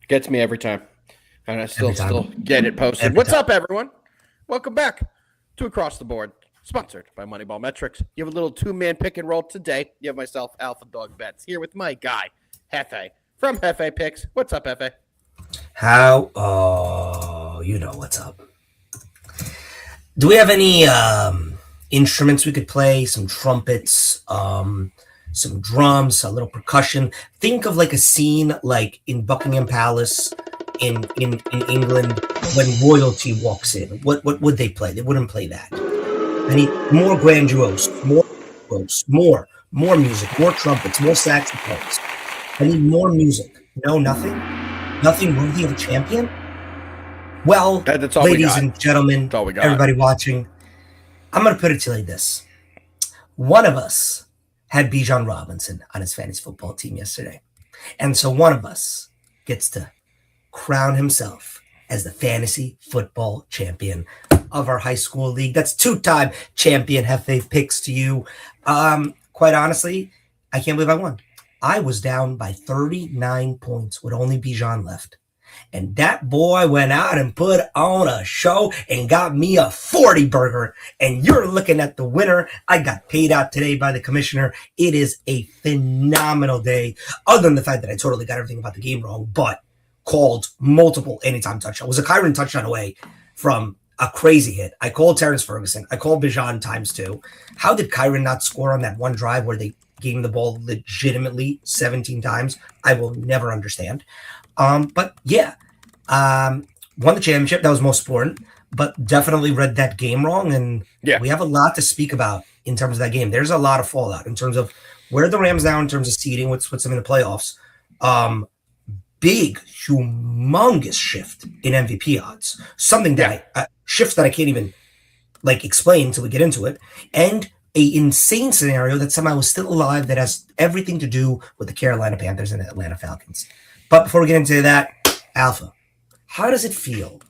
Gets me every time. And I still get it posted. Every What's time. up, everyone? Welcome back to Across the Board, sponsored by MoneyBall Metrics. You have a little two-man pick and roll today. You have myself, Alpha Dog Bets, here with my guy, Hefe, from Hefe Picks. What's up, Hefe? How? Oh, you know what's up. Do we have any instruments we could play? Some trumpets, some drums, a little percussion. Think of like a scene like in Buckingham Palace in England when royalty walks in. What would they play? They wouldn't play that. I need more grandiose, more music, more trumpets, more saxophones. I need more music. No, nothing? Nothing worthy of a champion? Well, That's all ladies and gentlemen, everybody watching, I'm going to put it to you like this. One of us had Bijan Robinson on his fantasy football team yesterday. And so one of us gets to crown himself as the fantasy football champion of our high school league. That's two-time champion. Hefe Picks to you. Quite honestly, I can't believe I won. I was down by 39 points with only Bijan left. And that boy went out and put on a show and got me a 40 burger. And you're looking at the winner. I got paid out today by the commissioner. It is a phenomenal day, other than the fact that I totally got everything about the game wrong, but called multiple anytime touchdowns. Was a Kyron touchdown away from a crazy hit. I called Terrence Ferguson. I called Bijan times two. How did Kyron not score on that one drive where they gave him the ball legitimately 17 times? I will never understand. But yeah, won the championship. That was most important, but definitely read that game wrong. And we have a lot to speak about in terms of that game. There's a lot of fallout in terms of where the Rams now in terms of seeding, what's them in the playoffs. Big, humongous shift in MVP odds. Something that shifts that I can't even explain until we get into it. And a insane scenario that somehow is still alive that has everything to do with the Carolina Panthers and the Atlanta Falcons. But before we get into that, Alpha, how does it feel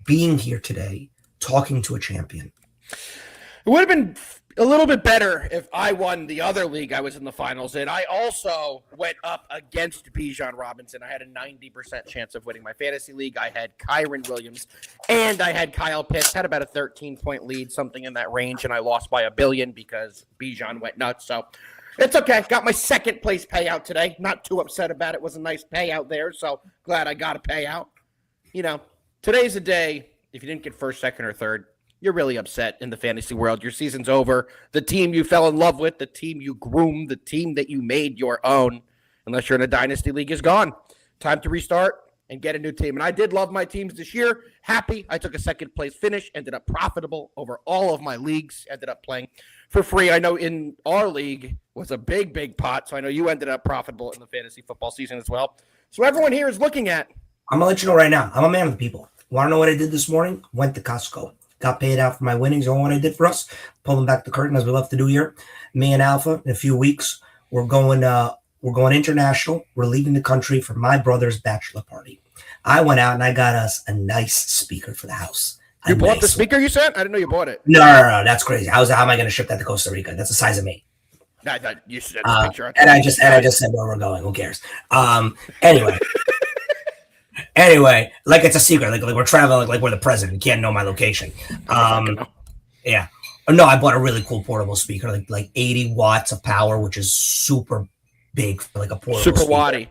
being here today, talking to a champion? It would have been a little bit better if I won the other league I was in the finals in. I also went up against Bijan Robinson. I had a 90% chance of winning my fantasy league. I had Kyron Williams and I had Kyle Pitts. Had about a 13-point lead, something in that range, and I lost by $1 billion because Bijan went nuts. So it's okay. Got my second place payout today. Not too upset about it. It was a nice payout there, so glad I got a payout. You know, today's a day, if you didn't get first, second, or third, you're really upset in the fantasy world. Your season's over. The team you fell in love with, the team you groomed, the team that you made your own, unless you're in a dynasty league, is gone. Time to restart and get a new team. And I did love my teams this year. Happy. I took a second place finish, ended up profitable over all of my leagues, ended up playing for free. I know in our league was a big pot, so I know you ended up profitable in the fantasy football season as well. So everyone here is looking at. I'm going to let you know right now, I'm a man of the people. Want to know what I did this morning? Went to Costco. Got paid out for my winnings. You know what I did for us? Pulling back the curtain as we love to do here. Me and Alpha, in a few weeks, we're going international. We're leaving the country for my brother's bachelor party. I went out and I got us a nice speaker for the house. You bought the speaker you sent? I didn't know you bought it. No, that's crazy. How am I going to ship that to Costa Rica? That's the size of me. I thought you sent a picture. And I just said where we're going. Who cares? Anyway, like it's a secret. Like we're traveling, like we're the president. You can't know my location. Yeah. No, I bought a really cool portable speaker, like 80 watts of power, which is super big for like a portable super speaker. watty.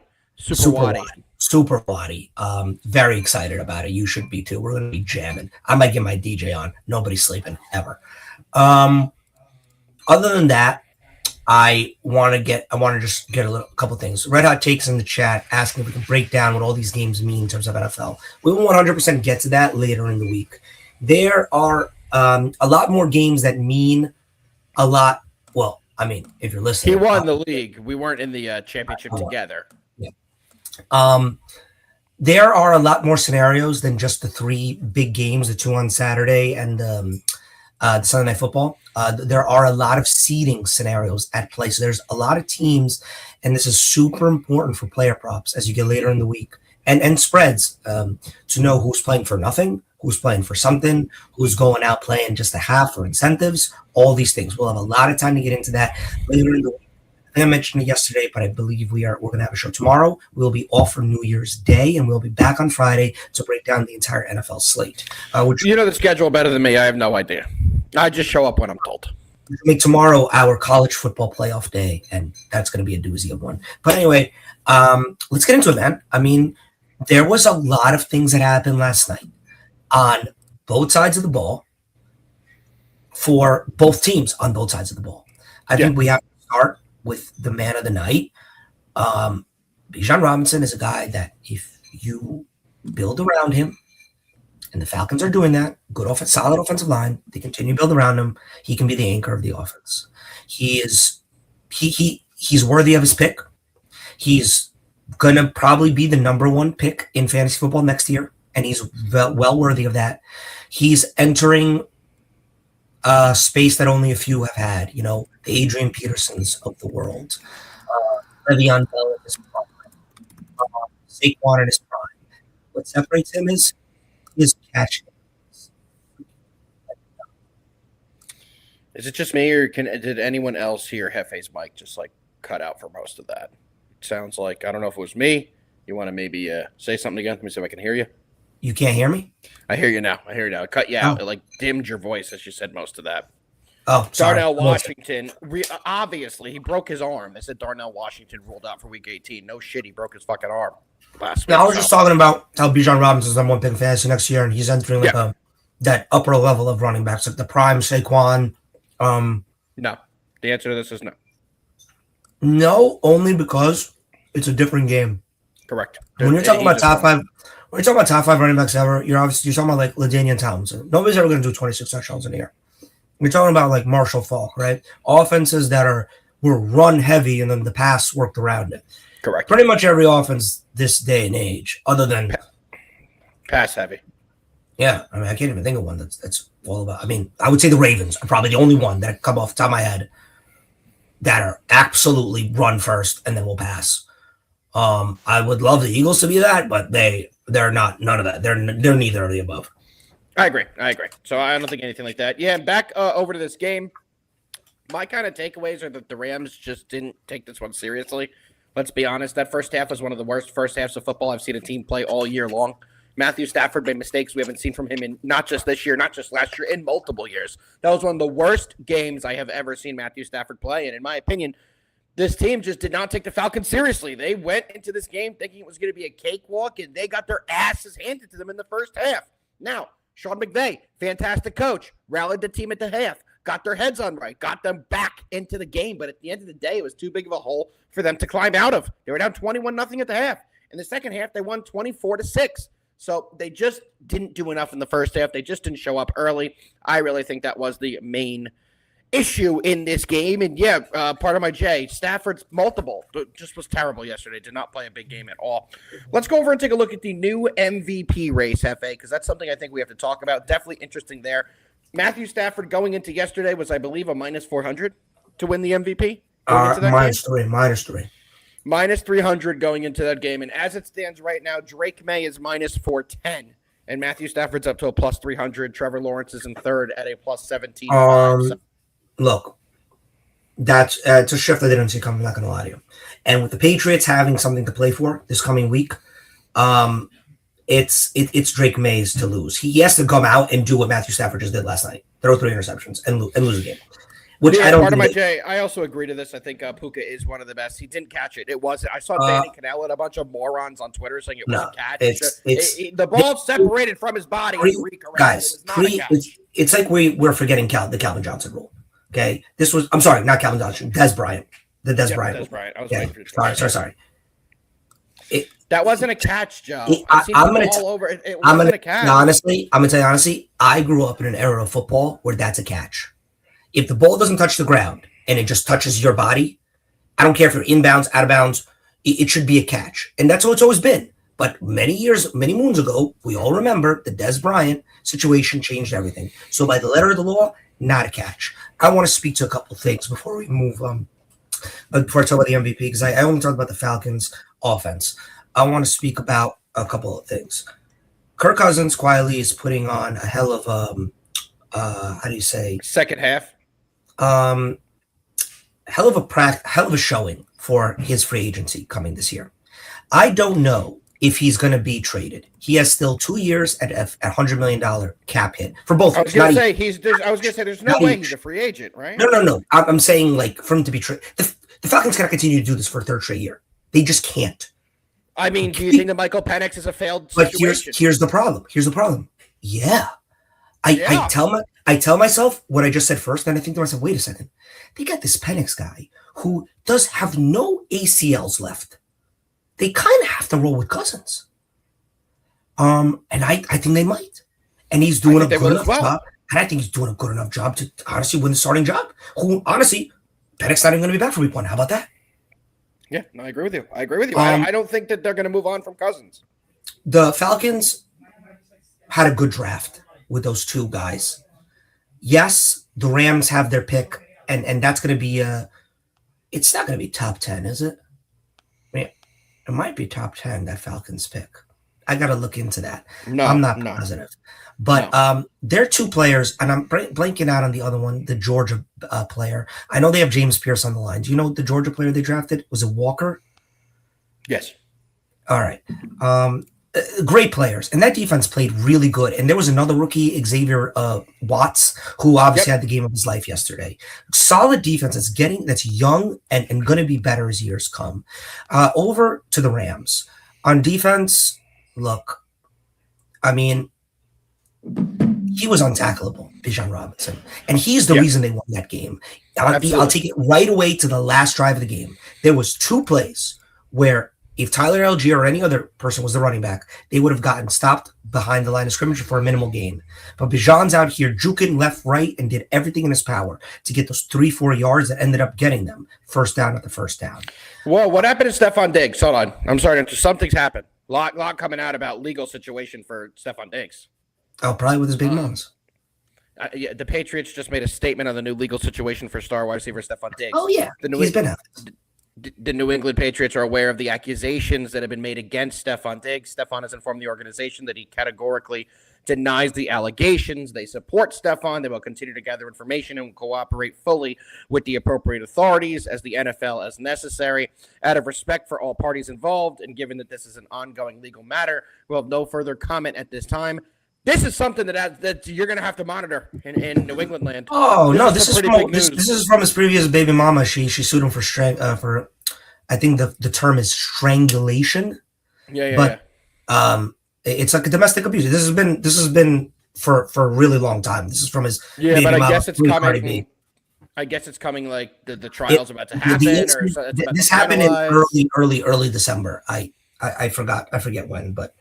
Super watty. Very excited about it. You should be too. We're gonna be jamming. I might get my DJ on. Nobody's sleeping ever. Other than that, I want to just get a couple things. Red Hot Takes in the chat asking if we can break down what all these games mean in terms of NFL. We will 100% get to that later in the week. There are a lot more games that mean a lot. Well, I mean, if you're listening. He won the league. We weren't in the championship together. Yeah. There are a lot more scenarios than just the three big games, the two on Saturday and the Sunday Night Football. There are a lot of seeding scenarios at play. So there's a lot of teams, and this is super important for player props as you get later in the week and spreads to know who's playing for nothing, who's playing for something, who's going out playing just a half for incentives, all these things. We'll have a lot of time to get into that later in the week. think I mentioned it yesterday, but I believe we're going to have a show tomorrow. We'll be off for New Year's Day, and we'll be back on Friday to break down the entire NFL slate. You know the schedule better than me. I have no idea. I just show up when I'm told. Make tomorrow our college football playoff day, and that's going to be a doozy of one. But anyway, let's get into it, man. I mean, there was a lot of things that happened last night on both sides of the ball for both teams on both sides of the ball. I think we have to start with the man of the night. Bijan Robinson is a guy that if you build around him, and the Falcons are doing that, solid offensive line, they continue to build around him, he can be the anchor of the offense. He's worthy of his pick. He's going to probably be the number one pick in fantasy football next year, and he's well worthy of that. He's entering a space that only a few have had, the Adrian Petersons of the world. Le'Veon Bell in his prime. Saquon in his prime. What separates him is his catching. Is it just me, or did anyone else hear Hefe's mic just cut out for most of that? It sounds like, I don't know if it was me. You want to maybe say something again? Let me see if I can hear you. You can't hear me? I hear you now. It cut you out. It dimmed your voice as you said most of that. Oh, sorry. Darnell Washington, obviously, he broke his arm. They said Darnell Washington ruled out for week 18. No shit, he broke his fucking arm last week. I was just talking about how Bijan Robinson's number one pick in fantasy next year, and he's entering that upper level of running backs, like the prime Saquon. No. The answer to this is no. No, only because it's a different game. Correct. When you're talking about top five running backs ever, you're talking about like LaDainian Townsend. Nobody's ever going to do 26 touchdowns in a year. We're talking about like Marshall Faulk, right? Offenses that were run heavy and then the pass worked around it. Correct. Pretty much every offense this day and age, other than pass heavy. Yeah, I mean, I can't even think of one that's all about. I mean, I would say the Ravens are probably the only one that come off the top of my head that are absolutely run first and then will pass. I would love the Eagles to be that, but they're not. None of that. They're neither of the above. I agree. So I don't think anything like that. Yeah, back over to this game. My kind of takeaways are that the Rams just didn't take this one seriously. Let's be honest. That first half was one of the worst first halves of football I've seen a team play all year long. Matthew Stafford made mistakes we haven't seen from him in not just this year, not just last year, in multiple years. That was one of the worst games I have ever seen Matthew Stafford play. And in my opinion, this team just did not take the Falcons seriously. They went into this game thinking it was going to be a cakewalk, and they got their asses handed to them in the first half. Now, Sean McVay, fantastic coach, rallied the team at the half, got their heads on right, got them back into the game. But at the end of the day, it was too big of a hole for them to climb out of. They were down 21-0 at the half. In the second half, they won 24-6. So they just didn't do enough in the first half. They just didn't show up early. I really think that was the main issue in this game. And yeah, part of my J, Stafford's multiple just was terrible yesterday. Did not play a big game at all. Let's go over and take a look at the new MVP race, Hefe, because that's something I think we have to talk about. Definitely interesting there. Matthew Stafford going into yesterday was, I believe, a minus 400 to win the MVP. Minus three. Minus 300 going into that game. And as it stands right now, Drake May is minus 410. And Matthew Stafford's up to a plus 300. Trevor Lawrence is in third at a plus 17. Look, that's it's a shift I didn't see coming, I'm not going to lie to you. And with the Patriots having something to play for this coming week, it's Drake May's to lose. He has to come out and do what Matthew Stafford just did last night. Throw 3 interceptions and lose the game. Which I don't. Part of my Jay, I also agree to this. I think Puka is one of the best. He didn't catch it. It wasn't. I saw Danny Cannell and a bunch of morons on Twitter saying it was a catch. The ball separated from his body. Guys, it's like we're forgetting the Calvin Johnson rule. Okay, this was. I'm sorry, not Calvin Johnson. Des Bryant. The Des Bryant. Des Bryant. I was waiting for you. Sorry. That wasn't a catch, Joe. I'm going to tell you honestly, I grew up in an era of football where that's a catch. If the ball doesn't touch the ground and it just touches your body, I don't care if you're inbounds, out of bounds, it should be a catch. And that's how it's always been. But many moons ago, we all remember the Des Bryant situation changed everything. So by the letter of the law, not a catch. I want to speak to a couple of things before we move before I talk about the MVP, because I only talked about the Falcons offense. I want to speak about a couple of things. Kirk Cousins quietly is putting on a hell of how do you say? Second half. hell of a showing for his free agency coming this year. I don't know if he's going to be traded. He has still 2 years at $100 million cap hit for both. I was going to say there's no way he's a free agent, right? No. I'm saying like for him to be traded. The Falcons cannot continue to do this for a third straight year. They just can't. I mean, do you think that Michael Penix is a failed situation? But here's the problem. Yeah. I tell myself what I just said first, and I think to myself, wait a second. They got this Penix guy who does have no ACLs left. They kind of have to roll with Cousins. And I think they might. And he's doing a good enough job. And I think he's doing a good enough job to honestly win the starting job. Who honestly, Penix not even going to be back for week 1. How about that? Yeah, no, I agree with you. I don't think that they're going to move on from Cousins. The Falcons had a good draft with those two guys. Yes, the Rams have their pick, and that's going to be it's not going to be top 10, is it? I mean, it might be top 10, that Falcons pick. I got to look into that. No, I'm not positive. But there are two players, and I'm blanking out on the other one, the Georgia player. I know they have James Pierce on the line. Do you know the Georgia player they drafted? Was it Walker? Yes. All right. Great players. And that defense played really good. And there was another rookie, Xavier Watts, who obviously had the game of his life yesterday. Solid defense that's young and going to be better as years come. Over to the Rams. On defense, look, I mean, he was untackleable, Bijan Robinson. And he's the reason they won that game. I'll take it right away to the last drive of the game. There was 2 plays where if Tyler Algier or any other person was the running back, they would have gotten stopped behind the line of scrimmage for a minimal gain. But Bijan's out here juking left, right, and did everything in his power to get those 3-4 yards that ended up getting them first down at the first down. Well, what happened to Stephon Diggs? Hold on. I'm sorry. Something's happened. Lot coming out about legal situation for Stephon Diggs. Oh, probably with his big nose. The Patriots just made a statement on the new legal situation for star wide receiver Stephon Diggs. Oh, yeah. He's been out. The New England Patriots are aware of the accusations that have been made against Stephon Diggs. Stephon has informed the organization that he categorically denies the allegations. They support Stephon. They will continue to gather information and cooperate fully with the appropriate authorities as the NFL as necessary. Out of respect for all parties involved, and given that this is an ongoing legal matter, we'll have no further comment at this time. This is something that you're going to have to monitor in New England land. Oh, no, this is from his previous baby mama. She sued him for I think the term is strangulation. Yeah. It's like a domestic abuse. This has been for a really long time. This is from his baby but I mama, guess it's coming. I guess it's coming like the trial's about to happen. This happened in early December. I forget when, but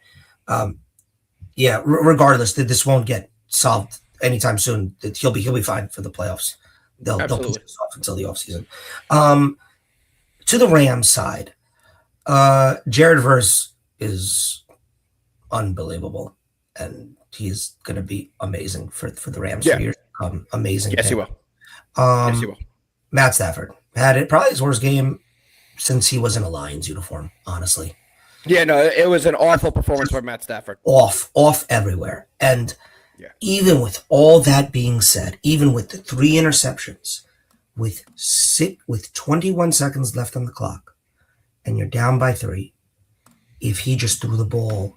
yeah. Regardless, this won't get solved anytime soon. He'll be fine for the playoffs. They'll push this off until the offseason. To the Rams side, Jared Verse is unbelievable, and he's going to be amazing for the Rams for years to come. Amazing. Yes, he will. Yes, he will. Matt Stafford had it probably his worst game since he was in a Lions uniform, honestly. Yeah, no, it was an awful performance by Matt Stafford. Off everywhere. And even with all that being said, even with the 3 interceptions, with 21 seconds left on the clock, and you're down by 3, if he just threw the ball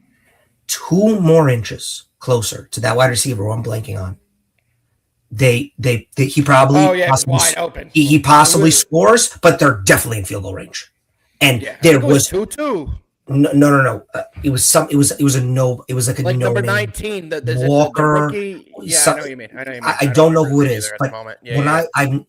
2 more inches closer to that wide receiver who I'm blanking on, he probably wide open. He possibly scores, but they're definitely in field goal range. And there was 2-2. No. It was a no. It was like a like no number name. 19, the Walker. the rookie. Yeah, I know what you mean. I don't know who it is, but when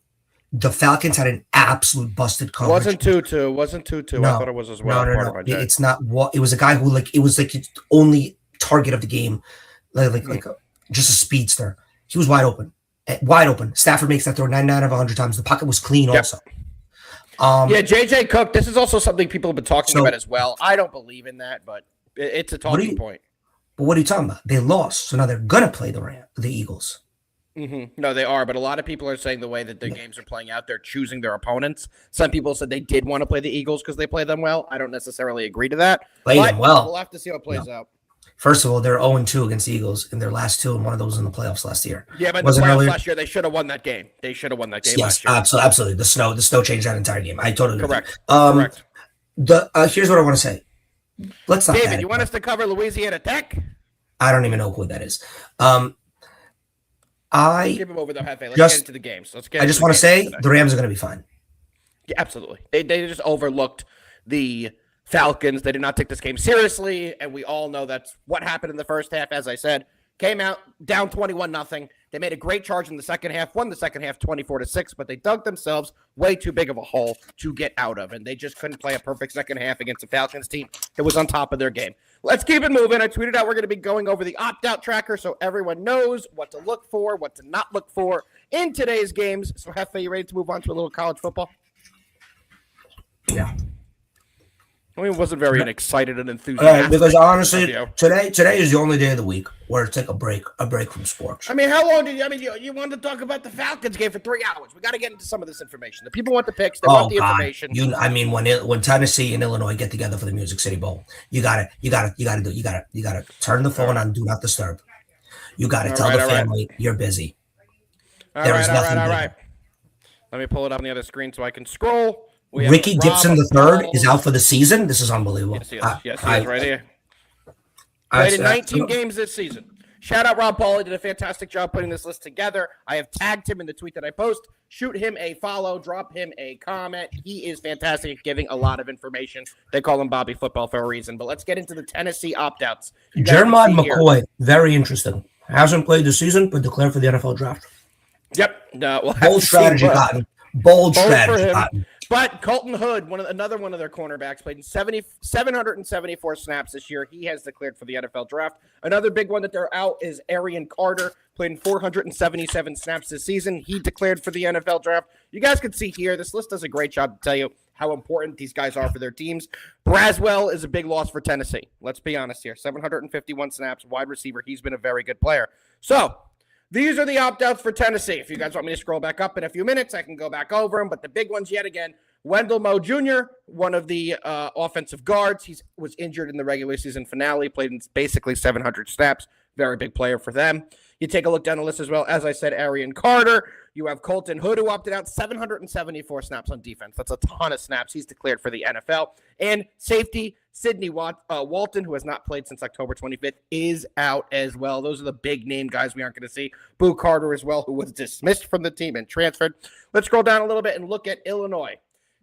the Falcons had an absolute busted coverage. Wasn't 2-2. No, I thought it was as well. No. It's not. It was a guy who it was like his only target of the game, just a speedster. He was wide open. Stafford makes that throw 99 out of 100 times. The pocket was clean also. JJ Cook. This is also something people have been talking about as well. I don't believe in that, but it's a talking point. But what are you talking about? They lost, so now they're gonna play the Eagles. Mm-hmm. No, they are, but a lot of people are saying the way that the games are playing out, they're choosing their opponents. Some people said they did want to play the Eagles because they play them well. I don't necessarily agree to that. Play them well. We'll have to see how it plays out. First of all, they're 0-2 against the Eagles in their last two, and one of those was in the playoffs last year. Yeah, but in the playoffs last year, they should have won that game. They should have won that game last year. Absolutely. The snow changed that entire game. I totally agree. Correct. Correct. Here's what I want to say. Let's not. David, you want us to cover Louisiana Tech? I don't even know who that is. Give him over though, Hefe. Let's get into the games. I just want to say the Rams are going to be fine. Yeah, absolutely. They just overlooked the Falcons. They did not take this game seriously, and we all know that's what happened in the first half. As I said, came out down 21-0. They made a great charge in the second half, won the second half 24-6, but they dug themselves way too big of a hole to get out of, and they just couldn't play a perfect second half against the Falcons team that was on top of their game. Let's keep it moving. I tweeted out we're going to be going over the opt-out tracker so everyone knows what to look for, what to not look for in today's games. So, Hefe, you ready to move on to a little college football? Yeah. I wasn't very excited and enthusiastic. Because honestly, today is the only day of the week where it's like a break from sports. How long did you wanted to talk about the Falcons game for 3 hours? We got to get into some of this information. The people want the picks. They want the information. When Tennessee and Illinois get together for the Music City Bowl, you gotta turn the phone on Do Not Disturb. You gotta tell the family you're busy. All right. Let me pull it up on the other screen so I can scroll. Ricky Gibson III is out for the season. This is unbelievable. Yes, he is right here. Played in 19 games this season. Shout out Rob Paul. He did a fantastic job putting this list together. I have tagged him in the tweet that I post. Shoot him a follow. Drop him a comment. He is fantastic at giving a lot of information. They call him Bobby Football for a reason. But let's get into the Tennessee opt-outs. Jermod McCoy, very interesting. Hasn't played this season, but declared for the NFL draft. Yep. Bold strategy, Cotton. Bold strategy, Cotton. But Colton Hood, another one of their cornerbacks, played in 774 snaps this year. He has declared for the NFL draft. Another big one that they're out is Arian Carter, played in 477 snaps this season. He declared for the NFL draft. You guys can see here, this list does a great job to tell you how important these guys are for their teams. Braswell is a big loss for Tennessee. Let's be honest here. 751 snaps, wide receiver. He's been a very good player. So, these are the opt-outs for Tennessee. If you guys want me to scroll back up in a few minutes, I can go back over them. But the big ones yet again, Wendell Moe Jr., one of the offensive guards. He was injured in the regular season finale, played in basically 700 snaps. Very big player for them. You take a look down the list as well. As I said, Arian Carter. You have Colton Hood, who opted out 774 snaps on defense. That's a ton of snaps. He's declared for the NFL. And safety, Sidney Walton, who has not played since October 25th, is out as well. Those are the big name guys we aren't going to see. Boo Carter as well, who was dismissed from the team and transferred. Let's scroll down a little bit and look at Illinois.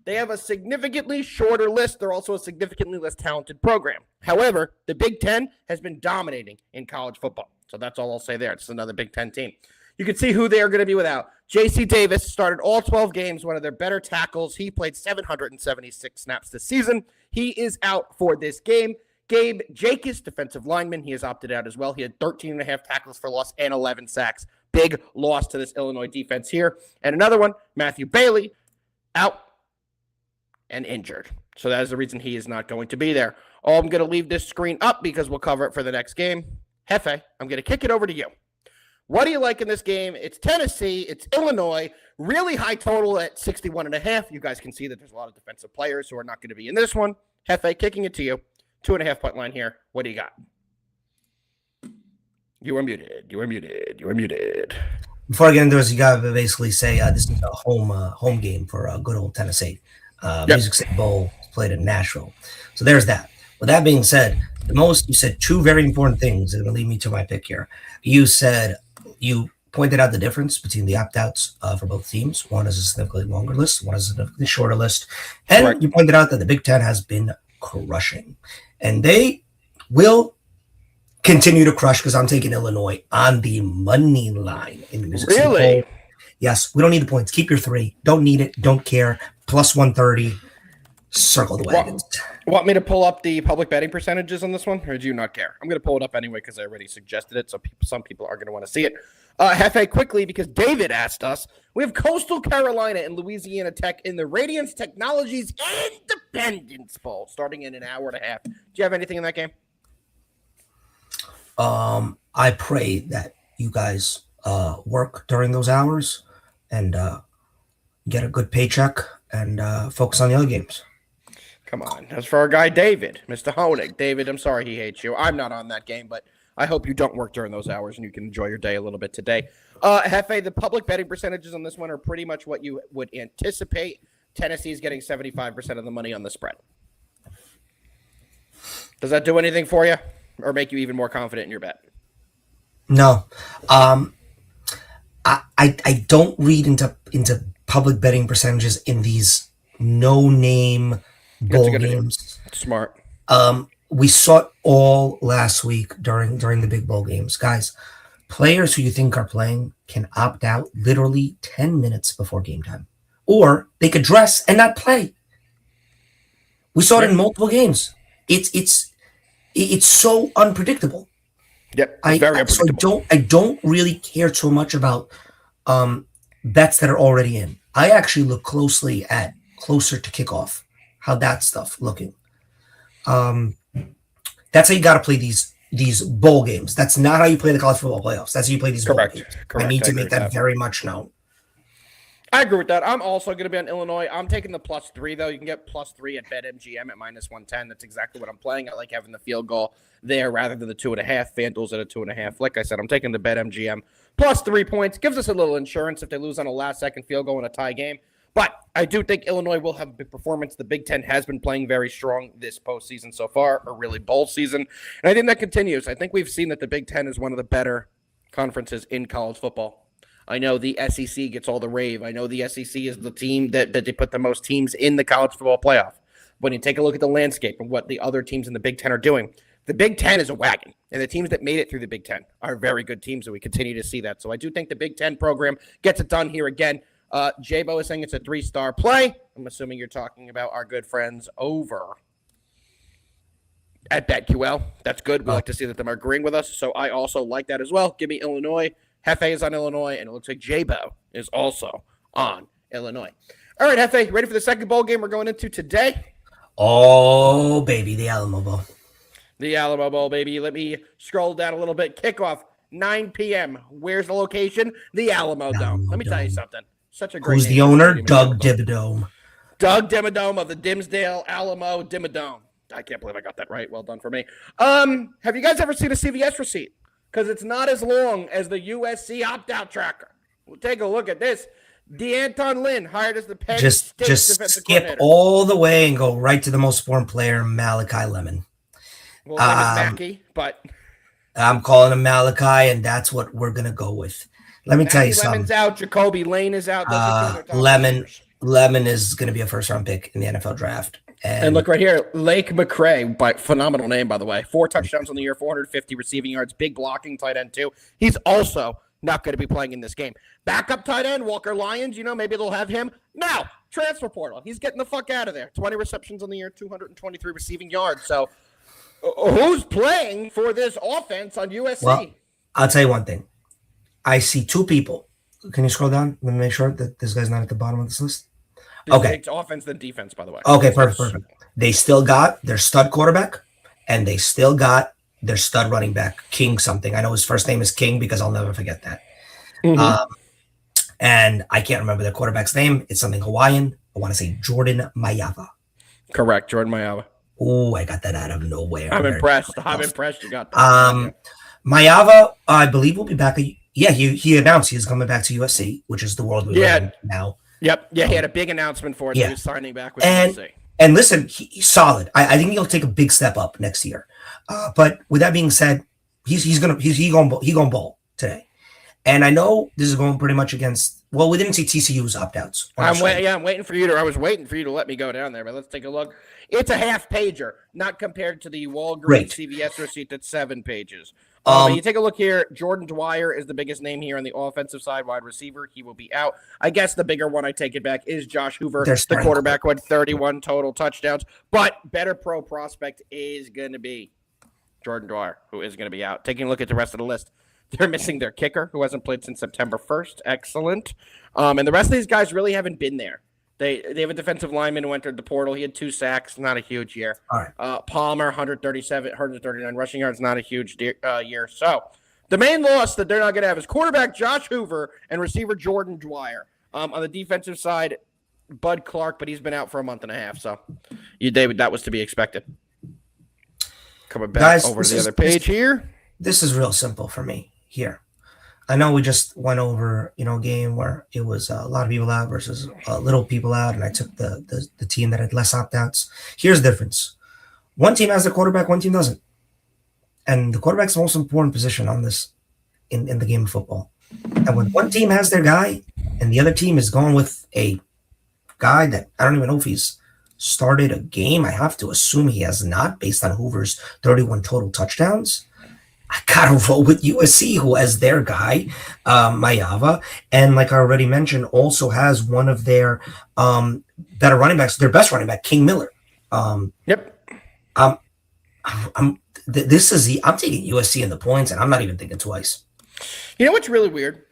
They have a significantly shorter list. They're also a significantly less talented program. However, the Big Ten has been dominating in college football. So that's all I'll say there. It's another Big Ten team. You can see who they are going to be without. J.C. Davis started all 12 games, one of their better tackles. He played 776 snaps this season. He is out for this game. Gabe Jacobs, defensive lineman, he has opted out as well. He had 13.5 tackles for loss and 11 sacks. Big loss to this Illinois defense here. And another one, Matthew Bailey, out and injured. So that is the reason he is not going to be there. Oh, I'm going to leave this screen up because we'll cover it for the next game. Hefe, I'm going to kick it over to you. What do you like in this game? It's Tennessee. It's Illinois. Really high total at 61.5. You guys can see that there's a lot of defensive players who are not going to be in this one. Hefe, kicking it to you. 2.5 point line here. What do you got? You are muted. Before I get into this, you got to basically say this is a home game for good old Tennessee. Music City Bowl played in Nashville. So there's that. With that being said, you said two very important things that are going to lead me to my pick here. You pointed out the difference between the opt-outs for both teams. One is a significantly longer list, one is a significantly shorter list. And You pointed out that the Big Ten has been crushing. And they will continue to crush because I'm taking Illinois on the money line in the Music City Bowl. Yes, we don't need the points. Keep your 3. Don't need it. Don't care. Plus 130. Circle the wagons. Want me to pull up the public betting percentages on this one, or do you not care? I'm going to pull it up anyway because I already suggested it, so some people are going to want to see it. Hefe, quickly, because David asked us, we have Coastal Carolina and Louisiana Tech in the Radiance Technologies Independence Bowl, starting in an hour and a half. Do you have anything in that game? I pray that you guys work during those hours and get a good paycheck and focus on the other games. Come on. That's for our guy, David, Mr. Honig. David, I'm sorry he hates you. I'm not on that game, but I hope you don't work during those hours and you can enjoy your day a little bit today. Hefe, the public betting percentages on this one are pretty much what you would anticipate. Tennessee's getting 75% of the money on the spread. Does that do anything for you or make you even more confident in your bet? No. I don't read into public betting percentages in these no-name bowl games. Smart. We saw it all last week during the big bowl games. Guys, players who you think are playing can opt out literally 10 minutes before game time. Or they could dress and not play. We saw it in multiple games. It's so unpredictable. Yep, very unpredictable. So I don't really care too much about bets that are already in. I actually look closer to kickoff, how that stuff looking. That's how you got to play these bowl games. That's not how you play the college football playoffs. That's how you play these bowl games. Correct. I need to make that very much known. I agree with that. I'm also going to be on Illinois. I'm taking the +3, though. You can get +3 at BetMGM at -110. That's exactly what I'm playing. I like having the field goal there rather than the 2.5. FanDuel's at a 2.5. Like I said, I'm taking the BetMGM +3 points. Gives us a little insurance if they lose on a last-second field goal in a tie game. But I do think Illinois will have a big performance. The Big Ten has been playing very strong this postseason so far, or really bowl season. And I think that continues. I think we've seen that the Big Ten is one of the better conferences in college football. I know the SEC gets all the rave. I know the SEC is the team that they put the most teams in the college football playoff. When you take a look at the landscape and what the other teams in the Big Ten are doing, the Big Ten is a wagon. And the teams that made it through the Big Ten are very good teams, and we continue to see that. So I do think the Big Ten program gets it done here again. J-Bo is saying it's a 3-star play. I'm assuming you're talking about our good friends over at BetQL. That's good. We like to see that them agreeing with us. So I also like that as well. Give me Illinois. Hefe is on Illinois, and it looks like J-Bo is also on Illinois. All right, Hefe, ready for the second bowl game we're going into today? Oh, baby, the Alamo Bowl. The Alamo Bowl, baby. Let me scroll down a little bit. Kickoff, 9 p.m. Where's the location? The Alamo Dome. Let me tell you something. Such a great Who's the owner? Doug Dimmadome. Doug Dimmadome of the Dimsdale Alamo Dimmadome. I can't believe I got that right. Well done for me. Have you guys ever seen a CVS receipt? Because it's not as long as the USC opt-out tracker. We'll take a look at this. DeAnton Lynn hired as the Penn State defensive skip coordinator. all the way and go right to the most important player, Malachi Lemon. Well, name is Mackey, but I'm calling him Malachi, and that's what we're gonna go with. Let me tell you something. Lemon's out. Jacoby Lane is out. Lemon is going to be a first-round pick in the NFL draft. And look right here, Lake McRae, phenomenal name, by the way. 4 touchdowns on the year, 450 receiving yards, big blocking tight end, too. He's also not going to be playing in this game. Backup tight end, Walker Lyons, maybe they'll have him. Now, transfer portal. He's getting the fuck out of there. 20 receptions on the year, 223 receiving yards. So who's playing for this offense on USC? Well, I'll tell you one thing. I see 2 people. Can you scroll down? Let me make sure that this guy's not at the bottom of this list. Okay. It's offense than defense, by the way. Okay, perfect. They still got their stud quarterback, and they still got their stud running back, King something. I know his first name is King because I'll never forget that. Mm-hmm. And I can't remember their quarterback's name. It's something Hawaiian. I want to say Jordan Mayava. Correct, Jordan Mayava. Oh, I got that out of nowhere. I'm impressed. You got that. Mayava, I believe, will be back. Yeah, he announced he's coming back to USC, which is the world we live in now. Yep. Yeah, he had a big announcement for it. Yeah. He was signing back with USC. And listen, he's solid. I think he'll take a big step up next year. But with that being said, he's gonna bowl today. And I know this is going pretty much against. Well, we didn't see TCU's opt-outs. I'm waiting for you to. I was waiting for you to let me go down there, but let's take a look. It's a half pager, not compared to the Walgreens CVS receipt that's 7 pages. You take a look here. Jordan Dwyer is the biggest name here on the offensive side, wide receiver. He will be out. I guess the bigger one, I take it back, is Josh Hoover, the quarterback who had 31 total touchdowns. But better pro prospect is going to be Jordan Dwyer, who is going to be out. Taking a look at the rest of the list, they're missing their kicker, who hasn't played since September 1st. Excellent. And the rest of these guys really haven't been there. They have a defensive lineman who entered the portal. He had 2 sacks, not a huge year. All right. Palmer, 139 rushing yards, not a huge year. So the main loss that they're not going to have is quarterback Josh Hoover and receiver Jordan Dwyer. On the defensive side, Bud Clark, but he's been out for a month and a half, so that was to be expected. Coming back Guys, over to the other page here. This is real simple for me here. I know we just went over, a game where it was a lot of people out versus little people out, and I took the team that had less opt-outs. Here's the difference. One team has the quarterback, one team doesn't. And the quarterback's the most important position on this in the game of football. And when one team has their guy and the other team is going with a guy that I don't even know if he's started a game, I have to assume he has not based on Hoover's 31 total touchdowns. I gotta roll with USC, who has their guy, Mayava, and like I already mentioned, also has one of their better running backs, their best running back, King Miller. Yep. I'm taking USC in the points, and I'm not even thinking twice. You know what's really weird?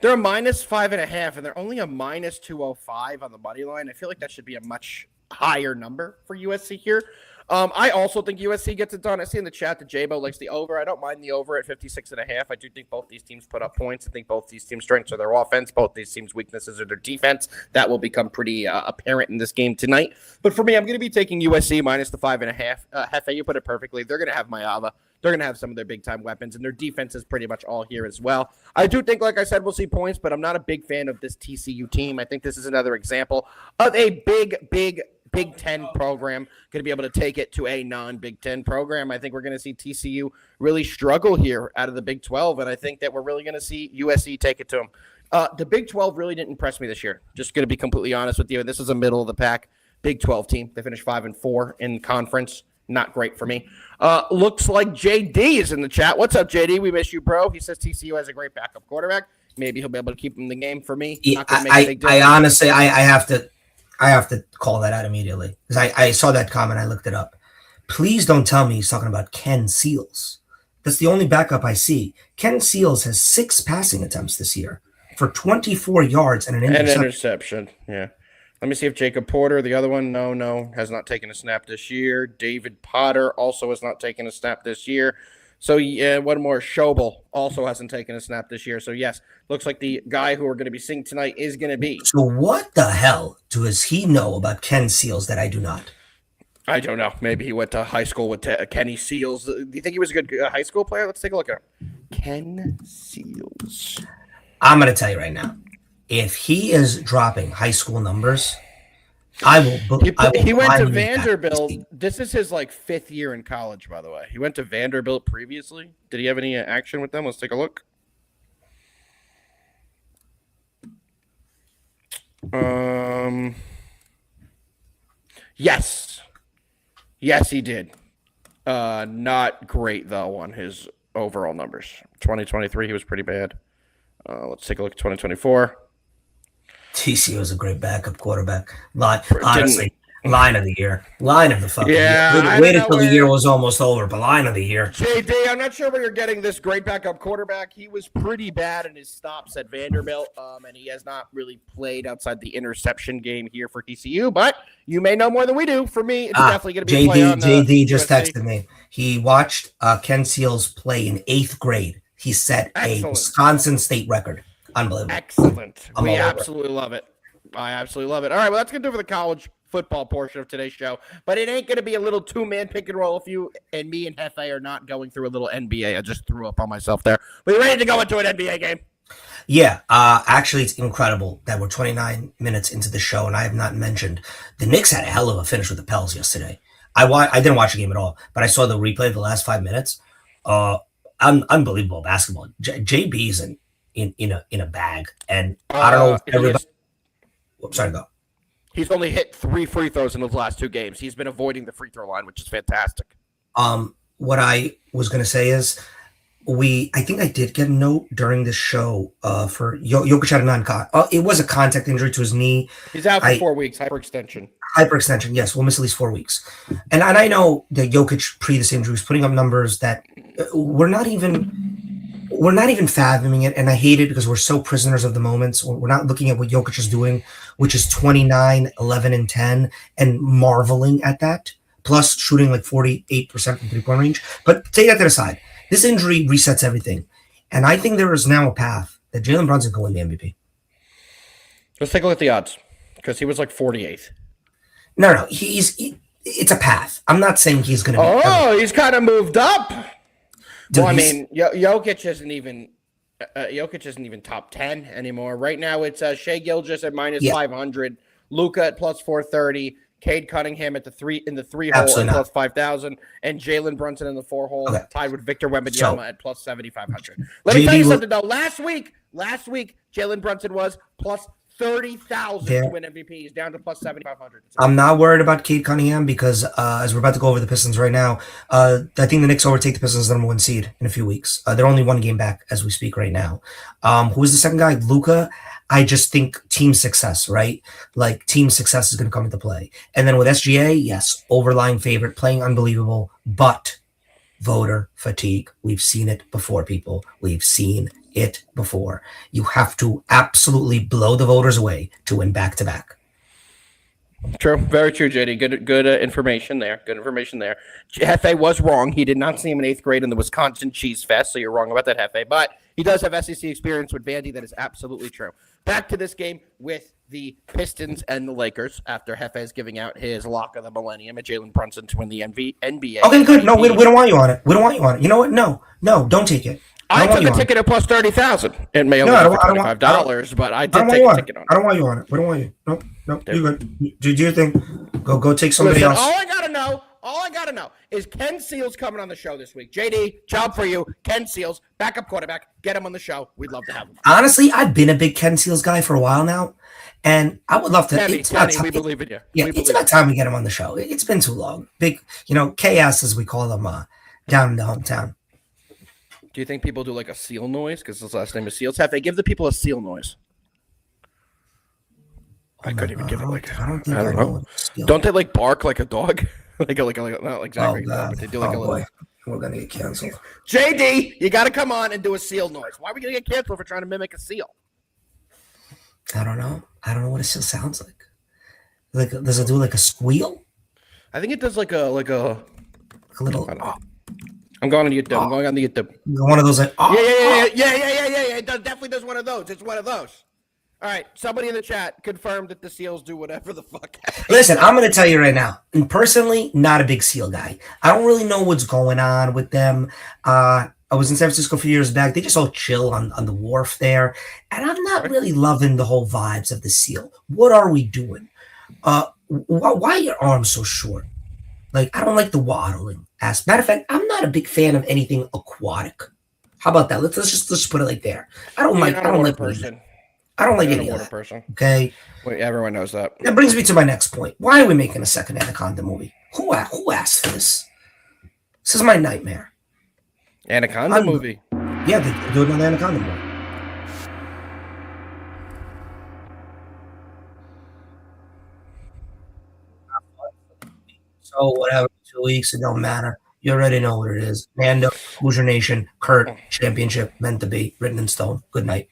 They're a -5.5, and they're only a -205 on the money line. I feel like that should be a much higher number for USC here. I also think USC gets it done. I see in the chat that J-Bo likes the over. I don't mind the over at 56.5. I do think both these teams put up points. I think both these teams' strengths are their offense. Both these teams' weaknesses are their defense. That will become pretty apparent in this game tonight. But for me, I'm going to be taking USC minus the 5.5. Hefe, you put it perfectly. They're going to have Mayava. They're going to have some of their big-time weapons, and their defense is pretty much all here as well. I do think, like I said, we'll see points, but I'm not a big fan of this TCU team. I think this is another example of a big Big Ten program going to be able to take it to a non-Big Ten program. I think we're going to see TCU really struggle here out of the Big 12, and I think that we're really going to see USC take it to them. The Big 12 really didn't impress me this year. Just going to be completely honest with you. This is a middle-of-the-pack Big 12 team. They finished 5-4 in conference. Not great for me. Looks like JD is in the chat. What's up, JD? We miss you, bro. He says TCU has a great backup quarterback. Maybe he'll be able to keep him in the game for me. Yeah, I honestly, I have to call that out immediately because I saw that comment. I looked it up. Please don't tell me he's talking about Ken Seals. That's the only backup I see. Ken Seals has 6 passing attempts this year for 24 yards and an interception. Yeah. Let me see if Jacob Porter, the other one, no, has not taken a snap this year. David Potter also has not taken a snap this year. So, yeah, one more. Schobel also hasn't taken a snap this year. So, yes, looks like the guy who we're going to be seeing tonight is going to be. So, what the hell does he know about Ken Seals that I do not? I don't know. Maybe he went to high school with Kenny Seals. Do you think he was a good high school player? Let's take a look at him. Ken Seals. I'm going to tell you right now. If he is dropping high school numbers, I will. He went to Vanderbilt. This is his 5th year in college, by the way. He went to Vanderbilt previously. Did he have any action with them? Let's take a look. Yes, he did. Not great though on his overall numbers. 2023, he was pretty bad. Let's take a look at 2024. TCU was a great backup quarterback. Honestly, line of the year. Line of the fucking year. Wait until the year was almost over, but line of the year. JD, I'm not sure where you're getting this great backup quarterback. He was pretty bad in his stops at Vanderbilt, and he has not really played outside the interception game here for TCU, but you may know more than we do. For me, it's definitely going to be JD just texted me. He watched Ken Seals play in 8th grade. He set a Wisconsin state record. Unbelievable. Excellent. We absolutely love it. I absolutely love it. All right, well, that's going to do for the college football portion of today's show. But it ain't going to be a little 2-man pick and roll if you and me and Hefe are not going through a little NBA. I just threw up on myself there. But you ready to go into an NBA game? Yeah. Actually, it's incredible that we're 29 minutes into the show, and I have not mentioned the Knicks had a hell of a finish with the Pels yesterday. I didn't watch the game at all, but I saw the replay of the last 5 minutes. Unbelievable basketball. JB's in a bag, and I don't know if everybody. Sorry, go. He's only hit 3 free throws in those last 2 games. He's been avoiding the free throw line, which is fantastic. What I was going to say is, I think I did get a note during this show for Jokic had a non-con. It was a contact injury to his knee. He's out for 4 weeks, hyperextension. Hyperextension, yes. We'll miss at least 4 weeks. And I know that Jokic pre this injury was putting up numbers that we're not even fathoming it, and I hate it because we're so prisoners of the moments. We're not looking at what Jokic is doing, which is 29, 11, and 10, and marveling at that, plus shooting 48% from three-point range. But take that to the side. This injury resets everything, and I think there is now a path that Jaylen Brunson can win the MVP. Let's take a look at the odds. Because he was like 48th. No. It's a path. I'm not saying he's going to be. Oh, he's kind of moved up. Dude, well, I mean, Jokic isn't even top 10 anymore. Right now, it's Shai Gilgeous at minus 500, Luka at plus 430, Cade Cunningham at the three hole at plus 5,000, and Jalen Brunson in the 4 hole, tied with Victor Wembanyama at plus 7,500. Let me tell you something though. Last week, Jalen Brunson was plus 30,000 to win MVP. He's down to plus 7,500. I'm not worried about Cade Cunningham because as we're about to go over the Pistons right now, I think the Knicks overtake the Pistons number 1 seed in a few weeks. They're only 1 game back as we speak right now. Who is the second guy? Luka. I just think team success, right? Like team success is going to come into play. And then with SGA, yes, overlying favorite, playing unbelievable, but voter fatigue. We've seen it before, people. We've seen it before. You have to absolutely blow the voters away to win back-to-back. True. Very true, JD. Good information there. Good information there. Hefe was wrong. He did not see him in 8th grade in the Wisconsin Cheese Fest, so you're wrong about that, Hefe. But he does have SEC experience with Vandy. That is absolutely true. Back to this game with the Pistons and the Lakers after Hefe is giving out his lock of the millennium at Jalen Brunson to win the NBA. Okay, good. No, we don't want you on it. We don't want you on it. You know what? No, don't take it. I took a ticket at plus 30,000. It may only be $25, but I did take a ticket on it. I don't want you on it. We don't want you. No, you good. Do your thing. Go take somebody else. All I gotta know is Ken Seals coming on the show this week. JD, job for you. Ken Seals, backup quarterback. Get him on the show. We'd love to have him. Honestly, I've been a big Ken Seals guy for a while now, and I would love to. Kenny, we believe in you. Yeah, it's about time we get him on the show. It's been too long. Big, KS as we call them down in the hometown. Do you think people do like a seal noise? Because his last name is Seals. Have they give the people a seal noise? I couldn't even give it like I don't know. Don't they like bark like a dog? like not exactly, but they do like a little. Boy. We're gonna get canceled. JD, you got to come on and do a seal noise. Why are we gonna get canceled for trying to mimic a seal? I don't know. I don't know what a seal sounds like. Does it do like a squeal? I think it does like a little. I'm going on YouTube. I'm going on the YouTube. One of those like yeah. It definitely does one of those. It's one of those. All right. Somebody in the chat confirmed that the Seals do whatever the fuck. Listen, I'm going to tell you right now. And personally, not a big Seal guy. I don't really know what's going on with them. I was in San Francisco a few years back. They just all chill on the wharf there. And I'm not really loving the whole vibes of the Seal. What are we doing? Why are your arms so short? Like, I don't like the waddling. As matter of fact, I'm not a big fan of anything aquatic. How about that? Let's just put it like there. I don't like person. I don't like any of that. Person. Okay. Wait, everyone knows that. That brings me to my next point. Why are we making a second Anaconda movie? Who asked for this? This is my nightmare. Anaconda movie. Yeah, they do another Anaconda movie. So whatever, 2 weeks, it don't matter. You already know what it is. Mando, Hoosier Nation, Kurt, championship, meant to be, written in stone. Good night.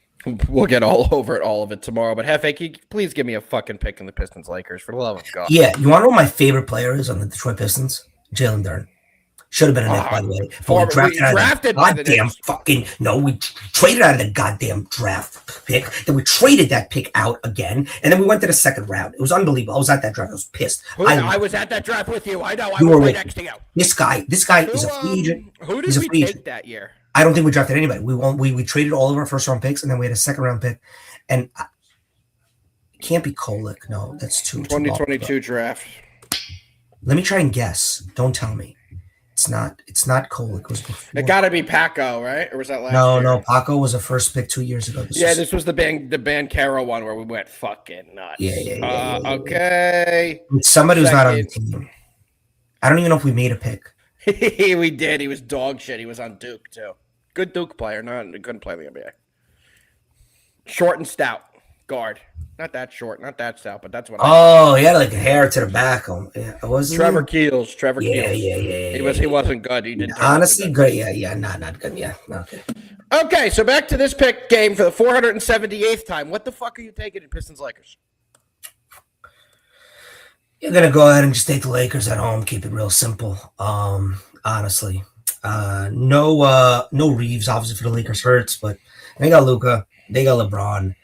We'll get all of it tomorrow. But Hefe, please give me a fucking pick in the Pistons Lakers, for the love of God. Yeah, you want to know what my favorite player is on the Detroit Pistons? Jalen Duren. Should have been a Knick, by the way. We traded out of the goddamn draft pick. Then we traded that pick out again. And then we went to the second round. It was unbelievable. I was at that draft. I was pissed. I was at that draft with you. I know. I was right next to you. This guy is a free agent. Who did we take that year? I don't think we drafted anybody. We traded all of our first round picks, and then we had a second round pick. And it can't be Kolek. No, that's too 2022 draft. Let me try and guess. Don't tell me. It's not Kolek. It got to be Paco, right? Or was that last year? No. Paco was a first pick 2 years ago. This was the Bancaro one where we went fucking nuts. Yeah. Okay. It's somebody who's not on the team. I don't even know if we made a pick. We did. He was dog shit. He was on Duke, too. Good Duke player. Couldn't play in the NBA. Short and stout. Guard. Not that short, not that stout, but that's what he had like hair to the back. Trevor Keels. Yeah. He wasn't good. He didn't. Honestly, good. Yeah. Not good. Yeah. Okay. Okay, so back to this pick game for the 478th time. What the fuck are you taking in Pistons Lakers? You're gonna go ahead and just take the Lakers at home. Keep it real simple. Honestly, no Reeves obviously for the Lakers hurts, but they got Luka, they got LeBron.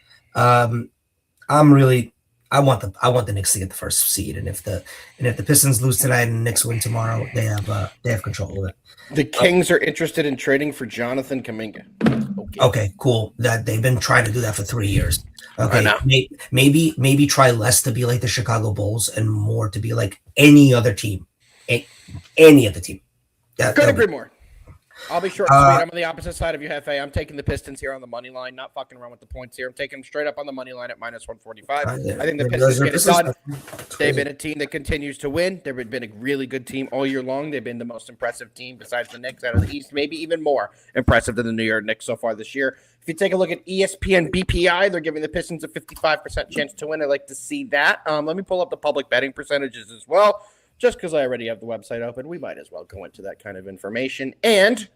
I'm I want the Knicks to get the first seed, and if the Pistons lose tonight and the Knicks win tomorrow, they have control of it. The Kings are interested in trading for Jonathan Kuminga. Okay, cool. That they've been trying to do that for 3 years. Okay, maybe try less to be like the Chicago Bulls and more to be like any other team, any other team. Couldn't agree more. I'll be short and sweet. I'm on the opposite side of you, Hefe. I'm taking the Pistons here on the money line, not fucking around with the points here. I'm taking them straight up on the money line at -145. I think the Pistons get it done. They've been a team that continues to win. They've been a really good team all year long. They've been the most impressive team besides the Knicks out of the East, maybe even more impressive than the New York Knicks so far this year. If you take a look at ESPN BPI, they're giving the Pistons a 55% chance to win. I'd like to see that. Let me pull up the public betting percentages as well. Just because I already have the website open, we might as well go into that kind of information. And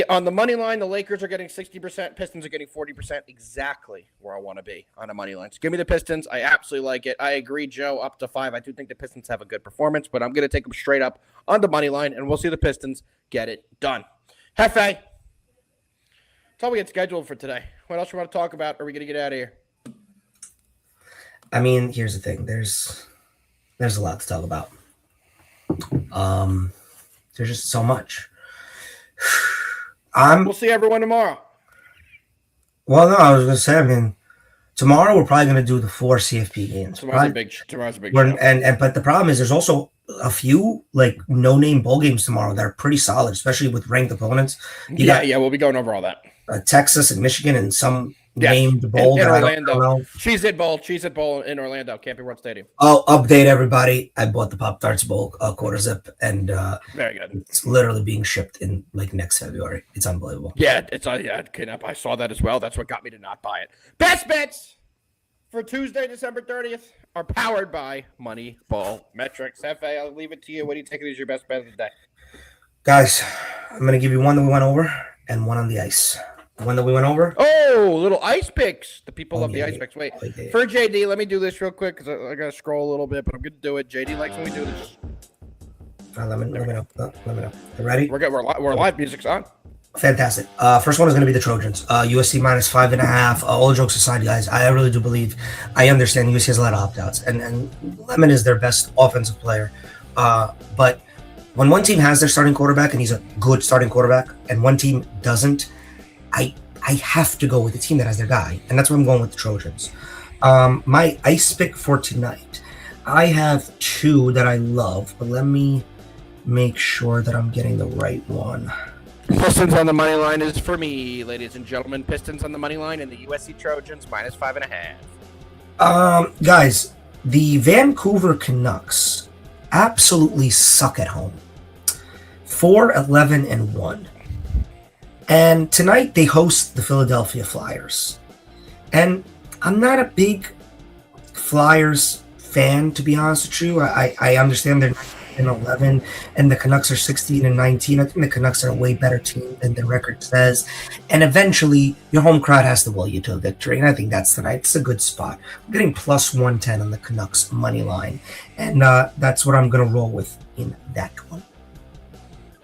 on the money line, the Lakers are getting 60%, Pistons are getting 40%, exactly where I want to be on a money line. So give me the Pistons. I absolutely like it. I agree, Joe, up to 5. I do think the Pistons have a good performance, but I'm going to take them straight up on the money line, and we'll see the Pistons get it done. Hefe, that's all we had scheduled for today. What else you want to talk about? Or are we going to get out of here? I mean, here's the thing. There's a lot to talk about. There's just so much. We'll see everyone tomorrow. Well, no, I was going to say, I mean, tomorrow we're probably going to do the 4 CFP games. Tomorrow's a big show. But the problem is there's also a few like no-name bowl games tomorrow that are pretty solid, especially with ranked opponents. We'll be going over all that. Texas and Michigan and some named bowl in Orlando. Cheez-It Bowl in Orlando, Camping World Stadium. I'll update everybody. I bought the Pop-Tarts Bowl quarter zip, and very good. It's literally being shipped in like next February. It's unbelievable. Yeah, I saw that as well. That's what got me to not buy it. Best bets for Tuesday, December 30th are powered by MoneyBall Metrics. Hefe, I'll leave it to you. What do you take as your best bet of the day? Guys, I'm going to give you one that we went over and one on the ice. One that we went over. Oh, little ice picks. The people love the ice picks. Wait, for JD, let me do this real quick because I got to scroll a little bit, but I'm going to do it. JD likes when we do this. Let me know. You ready? We're good. We're live. Music's on. Fantastic. First one is going to be the Trojans. USC -5.5. All jokes aside, guys, I really do believe, I understand USC has a lot of opt-outs, and Lemon is their best offensive player. But when one team has their starting quarterback, and he's a good starting quarterback, and one team doesn't, I have to go with the team that has their guy, and that's why I'm going with the Trojans. My ice pick for tonight, I have 2 that I love, but let me make sure that I'm getting the right one. Pistons on the money line is for me, ladies and gentlemen. Pistons on the money line and the USC Trojans -5.5. Guys, the Vancouver Canucks absolutely suck at home. 4-11-1. And tonight they host the Philadelphia Flyers. And I'm not a big Flyers fan, to be honest with you. I understand they're 9-11 and the Canucks are 16-19. I think the Canucks are a way better team than the record says. And eventually your home crowd has to will you to a victory. And I think that's tonight. It's a good spot. I'm getting +110 on the Canucks money line. And that's what I'm going to roll with in that one.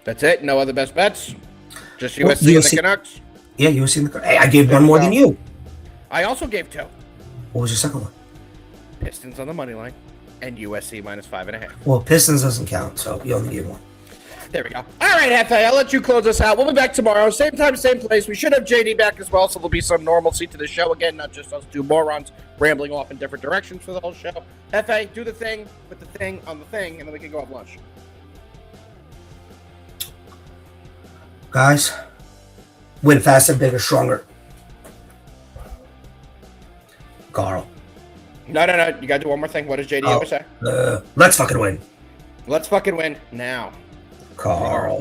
That's it? No other best bets? Just USC and the Canucks? Yeah, USC and the Canucks. Hey, I gave one more than you. I also gave 2. What was your second one? Pistons on the money line and USC -5.5. Well, Pistons doesn't count, so you only gave 1. There we go. All right, Hefe, I'll let you close us out. We'll be back tomorrow. Same time, same place. We should have JD back as well, so there'll be some normalcy to the show again, not just us 2 morons rambling off in different directions for the whole show. Hefe, do the thing, put the thing on the thing, and then we can go have lunch. Guys, win faster, bigger, stronger. Carl. No. You got to do one more thing. What does JD always say? Let's fucking win. Let's fucking win now. Carl.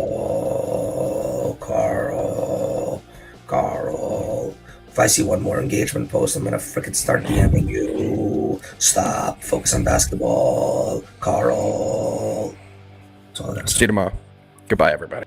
If I see one more engagement post, I'm going to freaking start DMing you. Stop. Focus on basketball. Carl. That's all I got to say. See you tomorrow. Goodbye, everybody.